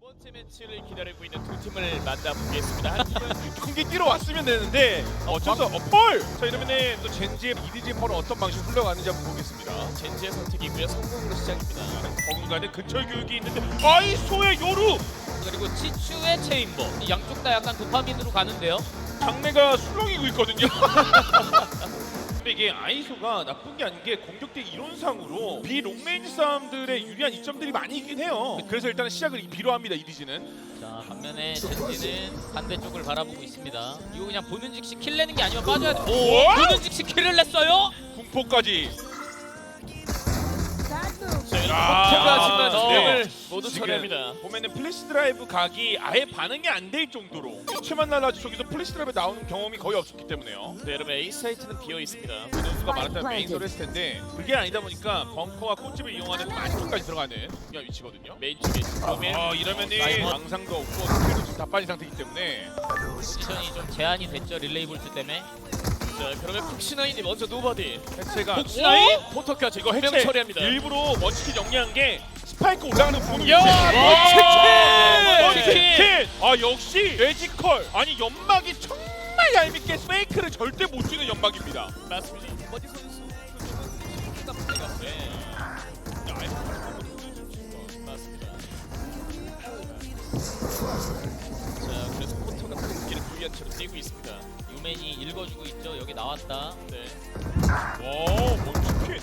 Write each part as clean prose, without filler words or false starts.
번째 매치를 기다리고 있는 두 팀을 만나보겠습니다. 한 팀은 경기 뛰러 왔으면 되는데 어쩔 수 없어. 펄! 자 이러면은 또 젠지의 EDG 펄은 어떤 방식 흘러가는지 한번 보겠습니다. 젠지의 선택이고요. 성공으로 시작입니다. 어딘가에 근처 교육이 있는데 아이소의 요루! 그리고 치추의 체인버 이 양쪽 다 약간 도파민으로 가는데요. 장내가 술렁이고 있거든요. 근데 이게 아이소가 나쁜 게 아닌 게 공격대 이론상으로 비롱레인지 싸움들의 유리한 이점들이 많이 있긴 해요. 그래서 일단은 시작을 B로 합니다. EDG는. 자 반면에 젠지는 반대쪽을 바라보고 있습니다. 이거 그냥 보는 즉시 킬 내는 게 아니면 빠져야 돼. 오, 보는 즉시 킬을 냈어요. 궁포까지. 하지만 네. 진영을 모두 지금 처리합니다. 보면은 플래시 드라이브 각이 아예 반응이 안 될 정도로 최만 날라지 저기서 플래시 드라이브 나오는 경험이 거의 없었기 때문에요. 네, 여러분 A 사이트는 비어 있습니다. 선수가 말했다면 메인으로 했을 텐데 그게 아니다 보니까 벙커와 꽃집을 이용하는 안쪽까지 들어가는 위치거든요. 메인 쪽에 그러면 이러면은 사이먼. 망상도 없고 스킬도 지금 다 빠진 상태이기 때문에 포지션이 좀 제한이 됐죠. 릴레이 볼트 때문에. 자, 그러면 폭신아인이 먼저 노바디. 해체가 폭신아인 포터까지 이거 명 해체 처리합니다. 일부러 먼치킨 정리한 게 스파이크 올라가는 보는 야, 먼치킨! 먼치킨! 아 역시 매지컬 아니 연막이 정말 얄밉게 페이크를 절대 못 주는 연막입니다. 맞습니다. 버디 선수 네. 맞습니다. 자, 그래서 포터가 공기를 불리한 채로 뛰고 있습니다. 유맨이 읽어주고 있죠. 여기 나왔다. 네. 오 먼치킨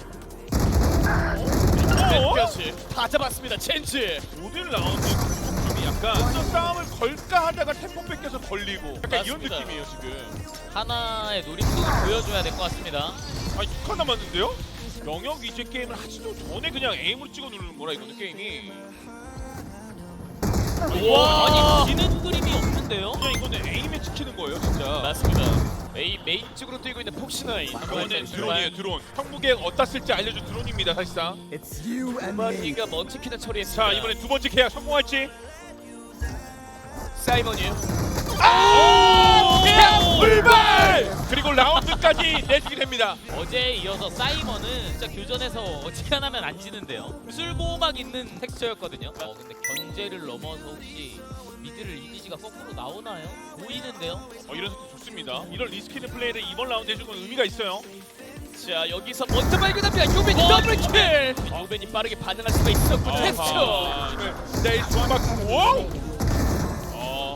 벤까지 다 잡았습니다. 젠지. 모든 라운드 공격이 약간 저 싸움을 걸까 하다가 템포 뺏겨서 걸리고 약간 이런 맞습니다. 느낌이에요 지금. 하나의 노림수를 보여줘야 될 것 같습니다. 아니 6칸 남았는데요? 영역 이제 게임을 하지도 전에 그냥 에임으로 찍어 누르는 거라 이거는 게임이. 와, 아니 지는 그림이 없는데요. 그냥 이거는 에임에 찍히는 거예요 진짜. 맞습니다. A 메인 쪽으로 뛰고 있는 폭신아인. 이거는 드론이에요 드론. 형무게 어디다 쓸지 알려준 드론입니다 사실상. It's you and me. 노바디가 먼치킨을 처리했습니다. 자 이번에 두 번째 계약 성공할지. 사이먼이요. 계약 불발! 그리고 라운드까지 내주게 됩니다. 어제에 이어서 사이먼은 진짜 교전에서 어지간하면 안 지는데요. 술보호막 있는 텍스처였거든요. 근데 견제를 넘어서 혹시 미드를 EDG가 거꾸로 나오나요? 보이는데요. 이런 것도 좋습니다. 이런 리스키드 플레이를 이번 라운드 해준 건 의미가 있어요. 자, 여기서 먼저 발견합니다. 요벤이 더블킬. 요벤이 빠르게 반응할 수가 있었고 텍스처. 네, 조막 오!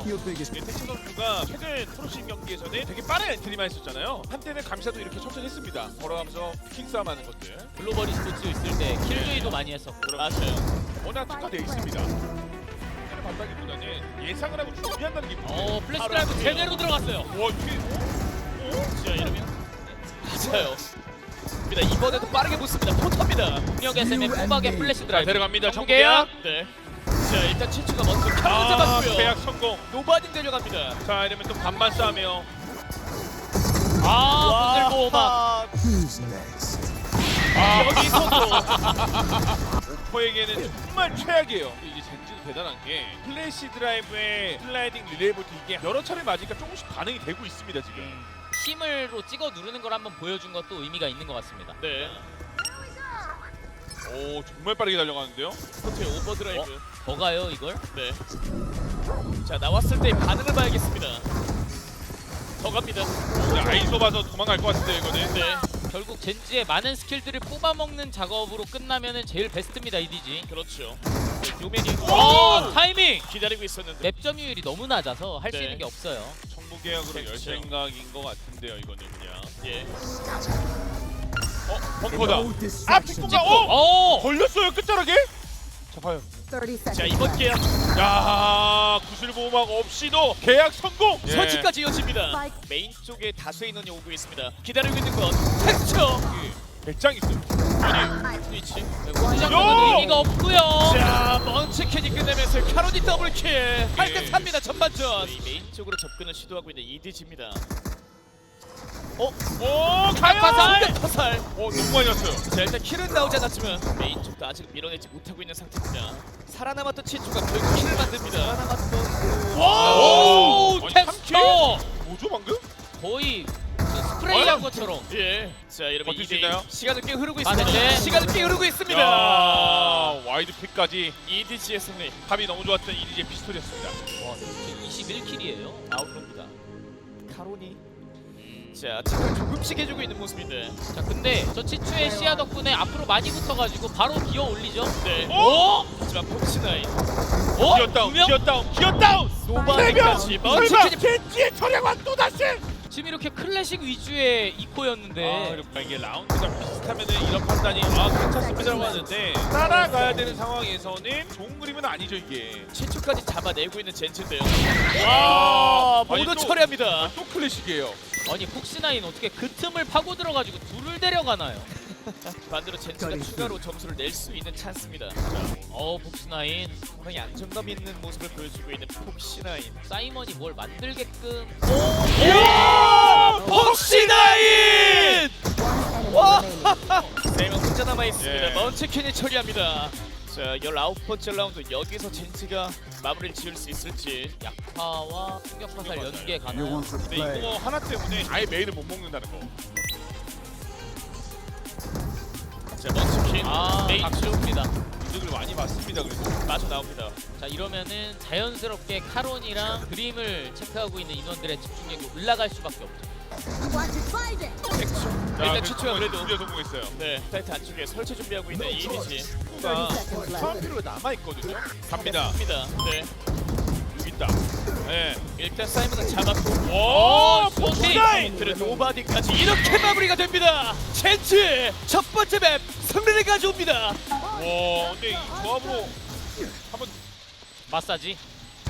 Your biggest. 태치 선수가 최근 프로신 경기에서는 되게 빠른 엔트리만 했었잖아요. 한때는 감시도 이렇게 천천히 했습니다. 걸어가면서 킹싸움하는 것들. 글로벌 e스포츠 있을 때 킬조이도 많이 했었고. 맞아요. 워낙 특화되어 있습니다. 반다기보다는 예상을 하고 준비한다는 기분. 플래시 드라이브 제대로 들어갔어요. 와 이게 자, 이러면 맞아요. 입니다. 이번에도 빠르게 붙습니다. 포터입니다. 공격 SM의 포박의 플래시 자 드라이브. 데려갑니다. 정계약. 정계약. 네. 자, 일단 치추가 먼저 카드 잡았고요. 계약 성공. 노바딘 데려갑니다. 자 이러면 또 반반 싸움이에요. 분들보호막. Who's next? 여기서도 오퍼에게는 정말 최악이에요. 이게 젠지도 대단한 게 플래시 드라이브에 슬라이딩 릴레이볼트 이게 여러 차례 맞으니까 조금씩 반응이 되고 있습니다 지금. 힘으로 찍어 누르는 걸 한번 보여준 것도 의미가 있는 것 같습니다. 네. 오 정말 빠르게 달려가는데요. 포터의 오버드라이브. 더 가요 이걸? 네. 자, 나왔을 때 반응을 봐야겠습니다. 더 갑니다. 근데 아이소 봐서 도망갈 것 같은데 이거는. 네. 결국 젠지의 많은 스킬들을 뽑아먹는 작업으로 끝나면은 제일 베스트입니다 EDG. 그렇죠. 네, 요맨이 타이밍! 기다리고 있었는데 랩 점유율이 너무 낮아서 할 수 네. 있는 게 없어요. 청구 계약으로 열 그렇죠. 생각인 것 같은데요 이거는 그냥. 예. 벙커다. No 아 distraction. 픽구가 오! 오! 걸렸어요 끝자락에? 자 봐요. 30 seconds. 자, 이번 계약 야 구슬 보호막 없이도 계약 성공. 예. 설치까지 이어집니다. 메인 쪽에 다수의 인원이 오고 있습니다. 기다리고 있는 건 텍스처. 배짱 있어요. 아니, 스위치. 포지션은 의미가 없고요. 자, 먼치킨이 끝내면서 카로디 더블킬. 8대 3입니다. 전반전. 이 메인 쪽으로 접근을 시도하고 있는 EDG입니다. 오 가요. 화살! 화살. 너무 많이 왔어요. 자, 일단 킬은 나오지 않았지만 메인 쪽도 아직 밀어내지 못하고 있는 상태입니다. 살아남았던 치주가 결국 킬을 만듭니다. 오! 아니, 텍스처! 뭐죠 방금? 거의 스프레이한 거 것처럼. 예. 자, 이러면 버틸 수 2대1 있나요? 시간을 꽤 흐르고 아, 있습니다. 네. 시간을 꽤 흐르고 있습니다. 야, 와이드 픽까지 EDG의 승리. 합이 너무 좋았던 이디의 피스톨이었습니다. 와, 21킬이에요. 아웃로입니다. 카로니. 자, 체크를 조금씩 해주고 있는 모습인데. 자, 근데 저 치추의 시야 덕분에 앞으로 많이 붙어가지고 바로 기어 올리죠. 네. 오! 하지만 폭스나인 어? 기어다운, 두 명? 기어다운, 기어다운! 노바디까지 설마 먼치킨이 젠지의 철양왕 또다시! 지금 이렇게 클래식 위주의 아, 이코였는데 그리고 이게 라운드가 비슷하면은 이런 판단이 괜찮습니다라고 하는데 따라가야 되는 상황에서는 좋은 그림은 아니죠 이게. 최초까지 잡아내고 있는 젠츠인데요. 와, 모두 처리합니다. 또 클래식이에요. 아니 폭스나인 어떻게 그 틈을 파고 들어가지고 둘을 데려가나요? 반대로 젠츠가 추가로 점수를 낼 수 있는 찬스입니다. 폭스나인 상당히 안정감 있는 모습을 보여주고 있는 폭시나인. 사이먼이 뭘 만들게끔. 폭시나인! 와! 세명 혼자 남아 있습니다. 예. 먼치킨이 처리합니다. 자, 19번째 라운드 여기서 젠츠가 마무리를 지을 수 있을지. 약파와 충격 화살 연계 You 가나요? want to 근데 play? 이거 하나 때문에 아예 메인을 못 먹는다는 거. 자, 먼치킨 메인 쪽 박수입니다. 이득을 많이 봤습니다. 그래도 마저 나옵니다. 자, 이러면은 자연스럽게 카론이랑 그림을 체크하고 있는 인원들의 집중력이 올라갈 수밖에 없죠. 일단 최초가 그래도 드디어 성공했어요. 네, 사이트 안쪽에 설치 준비하고 있는 EDG. 사운드로 남아 있거든요. 갑니다. 합니다. 네, 여기 있다. 네. 일단 사이먼은 잡았고. 오, 폭시나인! 그래 노바디까지 이렇게 마무리가 됩니다. 젠츠 첫 번째 맵 승리를 가져옵니다. 와, 근데 이 조합으로 한번 마사지.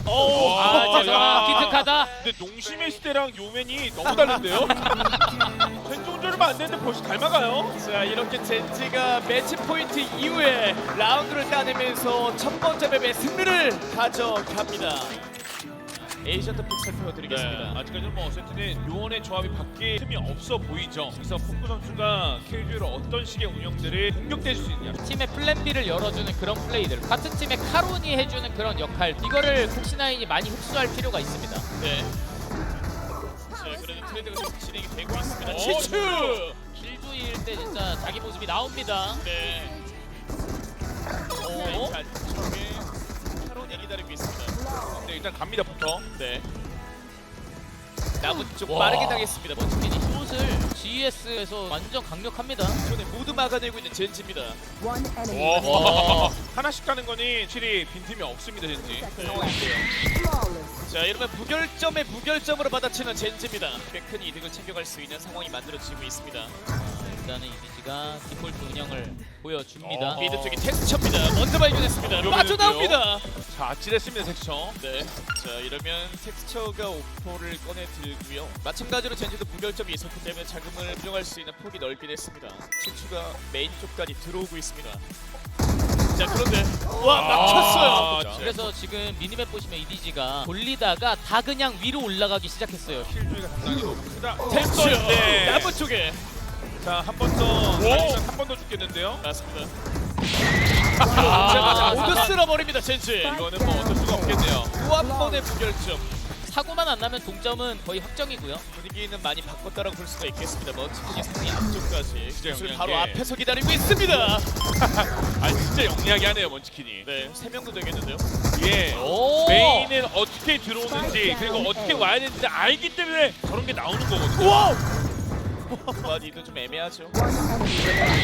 오, 죄송합니다. 기특하다. 근데 농심의 시대랑 요맨이 너무 다른데요? 생존자르면 안 되는데 벌써 닮아가요? 자, 이렇게 젠지가 매치 포인트 이후에 라운드를 따내면서 첫 번째 맵의 승리를 가져갑니다. 에이전트 픽 살펴드리겠습니다. 아직까지는 뭐 세트는 요원의 조합이 바뀔 틈이 없어 보이죠. 그래서 포크 선수가 KG로 어떤 식의 운영들을 공격될 수 있냐. 팀의 플랜 B를 열어주는 그런 플레이들, 같은 팀의 카론이 해주는 그런 역할, 이거를 폭시나인이 많이 흡수할 필요가 있습니다. 네. 자, 그래도 트레이드가 좀 진행이 되고 있습니다. 어, 치추! 킬조이일 때 진짜 자기 모습이 나옵니다. 네. 오. 안쪽에 카론이 기다리고 있습니다. 네, 일단 갑니다부터. 네. 남은 쪽 와. 빠르게 당했습니다. 먼치킨이 숏을 GS에서 완전 강력합니다. 손에 모두 막아내고 있는 젠지입니다. 와. 하나씩 가는 거니 확실히 빈틈이 없습니다, 젠지. 자, 이러면 무결점에 무결점으로 받아치는 젠지입니다. 꽤 큰 이득을 챙겨갈 수 있는 상황이 만들어지고 있습니다. 일단은 이미지가 디폴트 운영을 보여줍니다. 어. 미드 쪽이 텍스처입니다. 먼저 발견했습니다. 이러면은요? 빠져나옵니다. 자, 아찔했습니다, 텍스처. 네. 자, 이러면 텍스처가 오퍼를 꺼내 들고요. 마찬가지로 젠지도 무결점이 있었기 때문에 자금을 운영할 수 있는 폭이 넓긴 했습니다. 치추가 메인 쪽까지 들어오고 있습니다. 자, 그런데 와, 막혔어요. 아, 그래서 지금 미니맵 보시면 EDG가 돌리다가 다 그냥 위로 올라가기 시작했어요. 킬조이가 상당히 너무 크다. 텍스처 네. 나무 쪽에 자, 한 번 더. 한 번 더 죽겠는데요. 맞습니다. 아, 모두 쓸어버립니다, 젠지. 이거는 뭐 어쩔 수가 없겠네요. 또 한 번의 무결점. 사고만 안 나면 동점은 거의 확정이고요. 분위기는 많이 바꿨다라고 볼 수가 있겠습니다. 먼치킨이 상당히 앞쪽까지 진짜 기술 영리한 바로 게. 앞에서 기다리고 있습니다. 아, 진짜 영리하게 하네요, 먼치킨이. 네, 3명도 되겠는데요. 예. 오! 메인은 어떻게 들어오는지 그리고 어떻게 와야 되는지 알기 때문에 저런 게 나오는 거거든요. 와! 바디도 좀 애매하죠.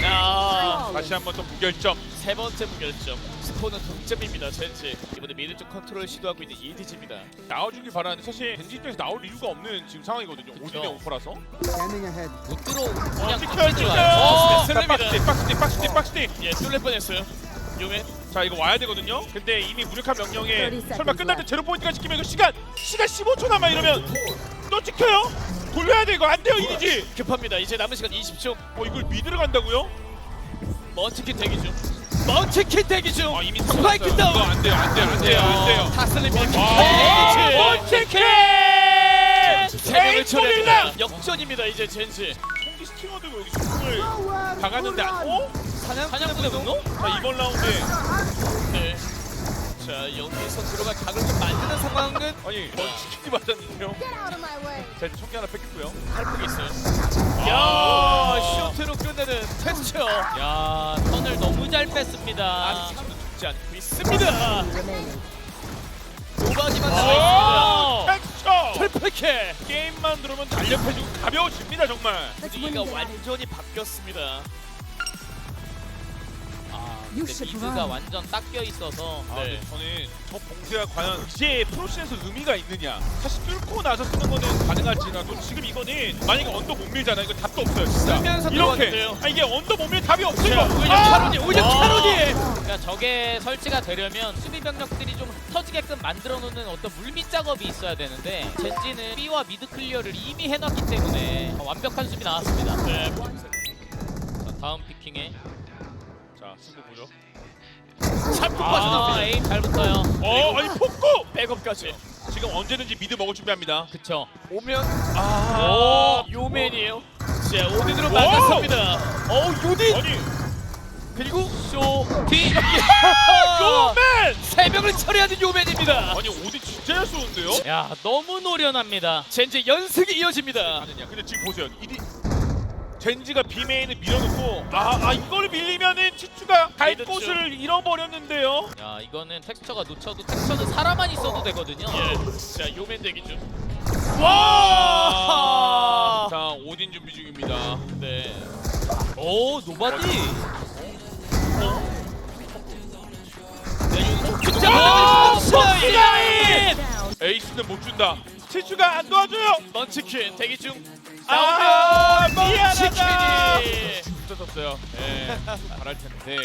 아, 다시 한 번 더 무결점. 세 번째 무결점. 스코어는 동점입니다. 젠지. 이번에 미드 쪽 컨트롤 시도하고 있는 EDG입니다. 나와주길 바라는데 사실 벤지 입장에서 나올 이유가 없는 지금 상황이거든요. 오딘의 오퍼라서. Scanning ahead. 못 들어 그냥 찍혀요, 밖에 찍혀요. 들어와요. 좋습니다. 박스틱, 박스틱. 예, 뚫릴 뻔했어요. 요맨. 자, 이거 와야 되거든요. 근데 이미 무력한 명령에 30 설마 끝날 때 제로 포인트가 찍히면 이거 시간 15초 남아 이러면 또 찍혀요. 돌려야 돼 이거 안 돼요 이니지. 급합니다. 이제 남은 시간 20초. 이걸 미드를 간다고요? 먼치킨 대기 중. 먼치킨 대기 중. 이미 스파이크 이거 다운. 안 돼요, 안 돼요, 안 돼요, 안 돼요. 다슬립니다. 와, 젠지. 먼치킨! 세 명을 에이스 처리합니다. 모빌라! 역전입니다. 이제 젠지. 총기 스팅어 들고 여기 총을 박았는데 안. 사냥꾼의 분노? 자, 이번 라운드에 네. 자 여기서 들어가 각을 좀 만드는 상황은 아니 치킨이 맞았는데요. Get out of my way. 자 이제 총기 하나 뺏겼고요. 탈폭이 있어요. 아. 야 쇼트로 끝내는 텍스처. 야 턴을 너무 잘 뺐습니다. 아직 죽지 않고 있습니다. Remaining. 도박이만 남아 텍스처 있습니다. 트리플 킬. 게임만 들어오면 달력해지고 가벼워집니다 정말. 분위기가 완전히 바뀌었습니다. 아 근데 should 미드가 run. 완전 닦여 있어서 아, 네. 근데 저는 저 봉쇄가 과연 이제 프로씬에서 의미가 있느냐. 사실 뚫고 나서 쓰는 거는 가능할지라도 지금 이거는 만약에 언더 못 밀잖아. 이거 답도 없어요 진짜. 쓰면서 이렇게 들어갔는데요. 아, 이게 언더 못 밀 답이 없어요. 자, 오히려 캐로디, 오히려 캐로디. 그러니까 저게 설치가 되려면 수비 병력들이 좀 흩어지게끔 만들어 놓는 어떤 물밑 작업이 있어야 되는데 젠지는 B와 미드 클리어를 이미 해놨기 때문에 완벽한 수비 나왔습니다. 네. 자, 다음 피킹에 자 승부 보죠. 잡고 아 빠져나옵니다. 에임 잘 붙어요. 아니 폭구 백업까지. 지금 언제든지 미드 먹을 준비합니다. 그쵸. 오면 아, 요맨이에요. 자 오딘으로 오! 막았습니다. 요딘 아니 그리고 쇼티 요맨. 세 명을 처리하는 요맨입니다. 아니 오디 진짜 잘 쏘는데요? 야 너무 노련합니다. 젠지 연승이 이어집니다. 아니냐. 근데 지금 보세요. 이디 젠지가 비메인을 밀어놓고 이걸 밀리면은 치추가 갈 미드죠. 곳을 잃어버렸는데요. 야 이거는 텍스처가 놓쳐도 텍스처는 사람만 있어도 되거든요. 예. 자 요맨 대기 중. 와! 자 오딘 준비 중입니다. 네. 오 노바디. 자 폭시라인! Down. 에이스는 못 준다. 치추가 안 도와줘요. 먼치킨 대기 중. 미안하다. 치킨이. 붙었어요. 네, 잘할 텐데.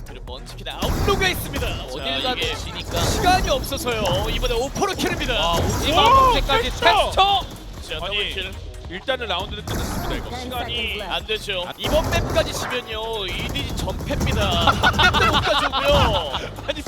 그리고 먼치킨 아웃로가 있습니다. 어딜 자, 가도 이게 지니까. 시간이 없어서요. 이번에 오퍼로 킬입니다. 아 오지마 문제까지 텍스처! 텍스처. 자 아니, 더블킬. 일단은 라운드는 끝났습니다. 이거 시간이 안 되죠. 이번 맵까지 지면요 이디지 전패입니다. 맵도 못 가져오고요. 아니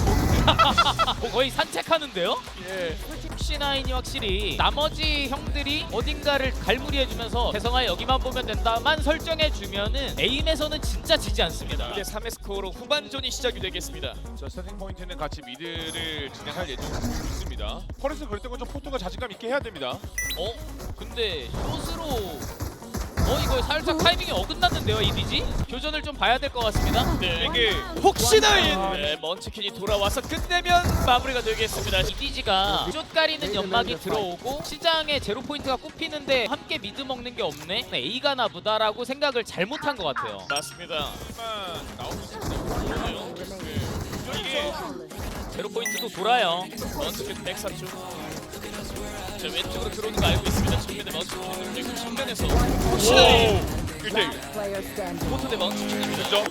거의 산책하는데요? 예. 폭시나인이 확실히 나머지 형들이 어딘가를 갈무리해주면서 대성아 여기만 보면 된다만 설정해주면은 에임에서는 진짜 지지 않습니다. 이제 3회 스코어로 후반전이 시작이 되겠습니다. 자 스타팅 포인트는 같이 미드를 진행할 예정이 있습니다. 퍼레스 그럴 때는 좀 포토가 자신감 있게 해야 됩니다. 근데 숏으로 이거 살짝 타이밍이 어긋났는데요 이디지? 교전을 좀 봐야 될 것 같습니다. 네. 이게 폭시나인. 네, 먼치킨이 돌아와서 끝내면 마무리가 되겠습니다. 이디지가 숏 가리는 연막이 들어오고 시장에 제로 포인트가 꼽히는데 함께 미드 먹는 게 없네? A가 나보다라고 생각을 잘못한 것 같아요. 맞습니다. 만 나오고 있습니다. 이게 제로 포인트도 돌아요. 먼치킨 백사 쪽. 자 왼쪽으로 들어오는 거 알고 있습니다. 정면에 먼치킨 그리고 정면에서 폭시나인. 1대1 Player standing. 포토 대 먼치킨입니다. 그죠?